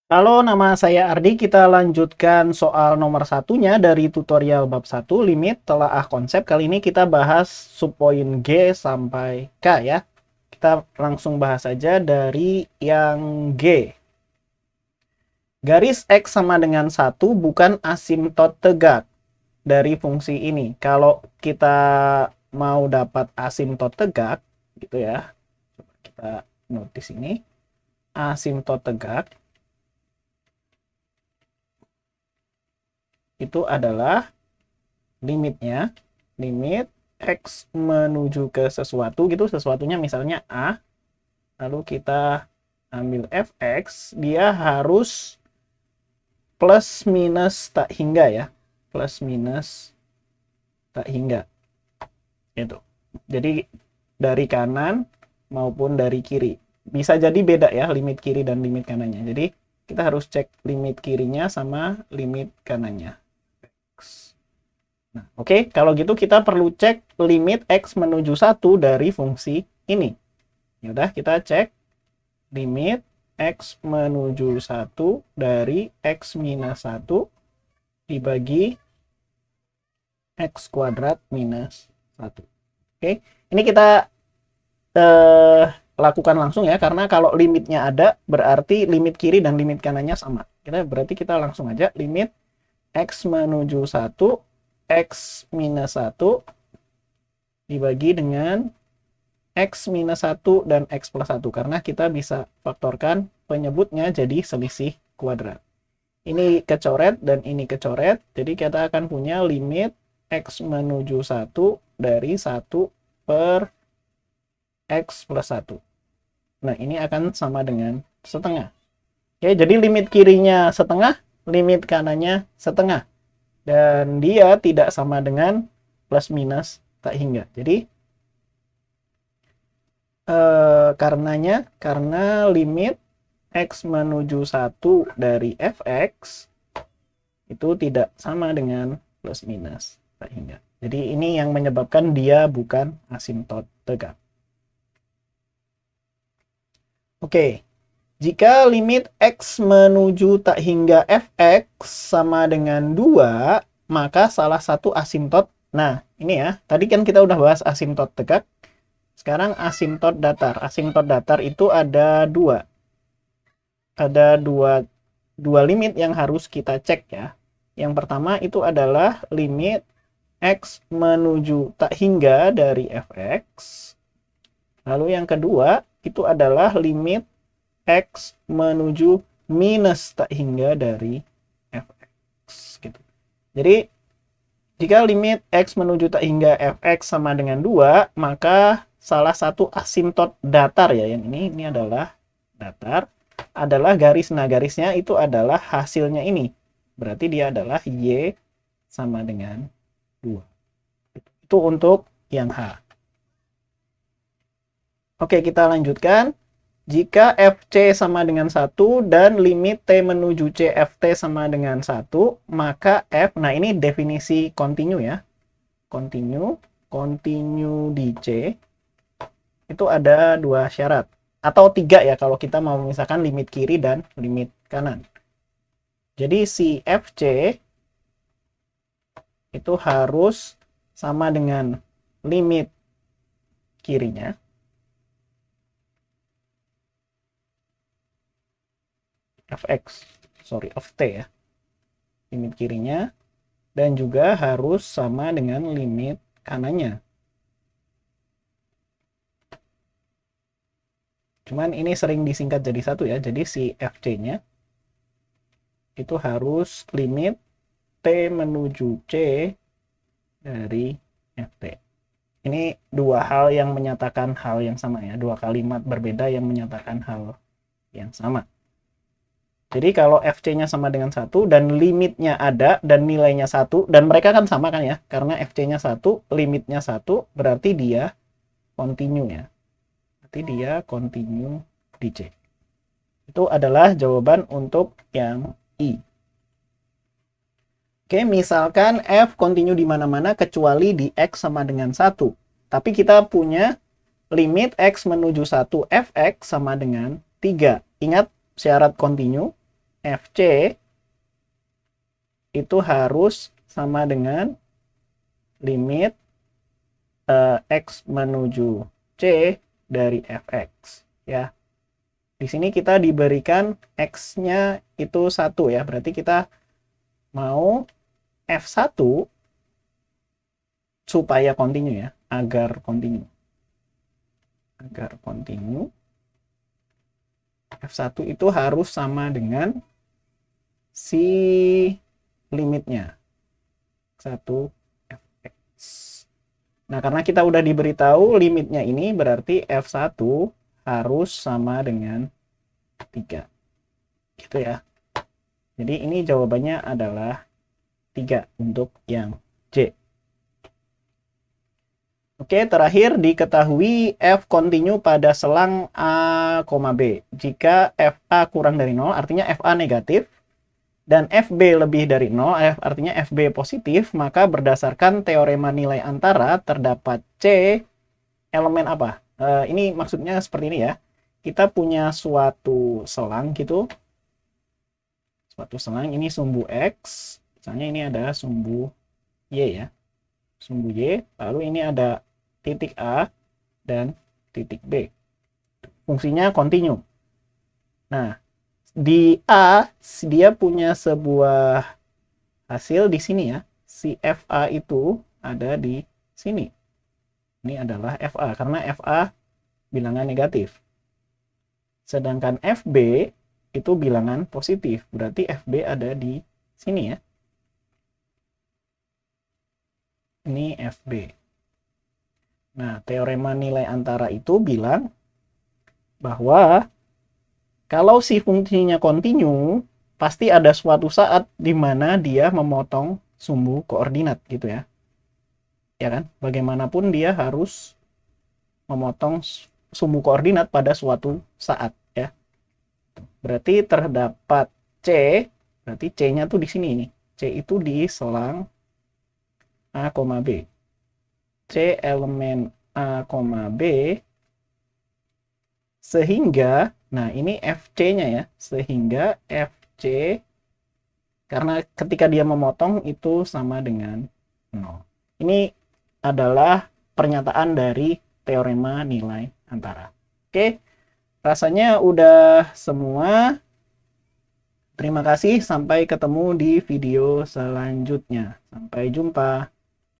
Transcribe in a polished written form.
Halo, nama saya Ardi. Kita lanjutkan soal nomor satunya dari tutorial bab 1, limit telaah konsep. Kali ini kita bahas subpoin G sampai K ya. Kita langsung bahas aja dari yang G. Garis X sama dengan 1 bukan asimtot tegak dari fungsi ini. Kalau kita mau dapat asimtot tegak, gitu ya. Coba kita notis ini. Asimtot tegak itu adalah limitnya, limit X menuju ke sesuatu gitu, sesuatunya misalnya A, lalu kita ambil fx, dia harus plus minus tak hingga ya, plus minus tak hingga itu. Jadi dari kanan maupun dari kiri, bisa jadi beda ya limit kiri dan limit kanannya. Jadi kita harus cek limit kirinya sama limit kanannya. Nah, oke, kalau gitu kita perlu cek limit X menuju 1 dari fungsi ini. Yaudah, kita cek limit X menuju 1 dari X minus 1 dibagi X kuadrat minus 1. Oke, ini kita lakukan langsung ya, karena kalau limitnya ada, berarti limit kiri dan limit kanannya sama. Berarti kita langsung aja limit X menuju 1 X minus 1 dibagi dengan X minus 1 dan X plus 1. Karena kita bisa faktorkan penyebutnya jadi selisih kuadrat. Ini kecoret dan ini kecoret. Jadi kita akan punya limit X menuju 1 dari 1 per X plus 1. Nah, ini akan sama dengan setengah. Oke, jadi limit kirinya setengah, limit kanannya setengah. Dan dia tidak sama dengan plus minus tak hingga. Jadi karena limit X menuju 1 dari fx itu tidak sama dengan plus minus tak hingga. Jadi ini yang menyebabkan dia bukan asimtot tegak. Oke, jika limit X menuju tak hingga fx sama dengan 2, maka salah satu asimtot, nah ini ya, tadi kan kita udah bahas asimtot tegak, sekarang asimtot datar. Asimtot datar itu ada dua. Ada dua limit yang harus kita cek ya. Yang pertama itu adalah limit X menuju tak hingga dari fx. Lalu yang kedua itu adalah limit X menuju minus tak hingga dari fx gitu. Jadi jika limit X menuju tak hingga fx sama dengan 2, maka salah satu asimtot datar ya, yang ini adalah datar, adalah garis. Nah, garisnya itu adalah hasilnya ini. Berarti dia adalah Y sama dengan 2. Itu untuk yang H. Oke, kita lanjutkan. Jika FC sama dengan 1 dan limit T menuju CFT sama dengan 1, maka F, nah ini definisi kontinu ya. Kontinu di C, itu ada dua syarat. Atau tiga ya kalau kita mau memisahkan limit kiri dan limit kanan. Jadi si FC itu harus sama dengan limit kirinya of T ya, limit kirinya, dan juga harus sama dengan limit kanannya. Cuman ini sering disingkat jadi satu ya, jadi si FC-nya itu harus limit T menuju C dari FT. Ini dua hal yang menyatakan hal yang sama ya, dua kalimat berbeda yang menyatakan hal yang sama. Jadi kalau FC-nya sama dengan 1 dan limitnya ada dan nilainya 1, dan mereka kan sama kan ya, karena FC-nya 1, limitnya 1, berarti dia continue ya. Berarti dia continue di C. Itu adalah jawaban untuk yang I. Oke, misalkan F continue di mana-mana kecuali di X sama dengan 1. Tapi kita punya limit X menuju 1 Fx sama dengan 3. Ingat syarat continue. FC itu harus sama dengan limit X menuju C dari Fx ya. Di sini kita diberikan X-nya itu 1 ya. Berarti kita mau F1 supaya kontinu ya, agar kontinu. Agar kontinu. F1 itu harus sama dengan si limitnya. 1 Fx. Nah, karena kita udah diberitahu limitnya ini berarti F1 harus sama dengan 3. Gitu ya. Jadi ini jawabannya adalah 3 untuk yang C. Oke, terakhir diketahui F kontinu pada selang A, B. Jika FA kurang dari 0, artinya FA negatif, dan FB lebih dari 0, artinya FB positif, maka berdasarkan teorema nilai antara terdapat C elemen apa? Ini maksudnya seperti ini ya. Kita punya suatu selang gitu. Suatu selang, ini sumbu X. Misalnya ini ada sumbu Y ya. Sumbu Y, lalu ini ada titik A dan titik B. Fungsinya kontinu. Nah, di A, dia punya sebuah hasil di sini ya. Si FA itu ada di sini. Ini adalah FA, karena FA bilangan negatif. Sedangkan FB itu bilangan positif. Berarti FB ada di sini ya. Ini FB. Nah, teorema nilai antara itu bilang bahwa kalau si fungsinya kontinu, pasti ada suatu saat di mana dia memotong sumbu koordinat gitu ya. Ya kan? Bagaimanapun dia harus memotong sumbu koordinat pada suatu saat ya. Berarti terdapat C, berarti C-nya tuh di sini nih. C itu di selang A, B. C elemen A, B sehingga, nah ini FC-nya ya, sehingga FC karena ketika dia memotong itu sama dengan 0. Ini adalah pernyataan dari teorema nilai antara. Oke, rasanya udah semua. Terima kasih, sampai ketemu di video selanjutnya. Sampai jumpa.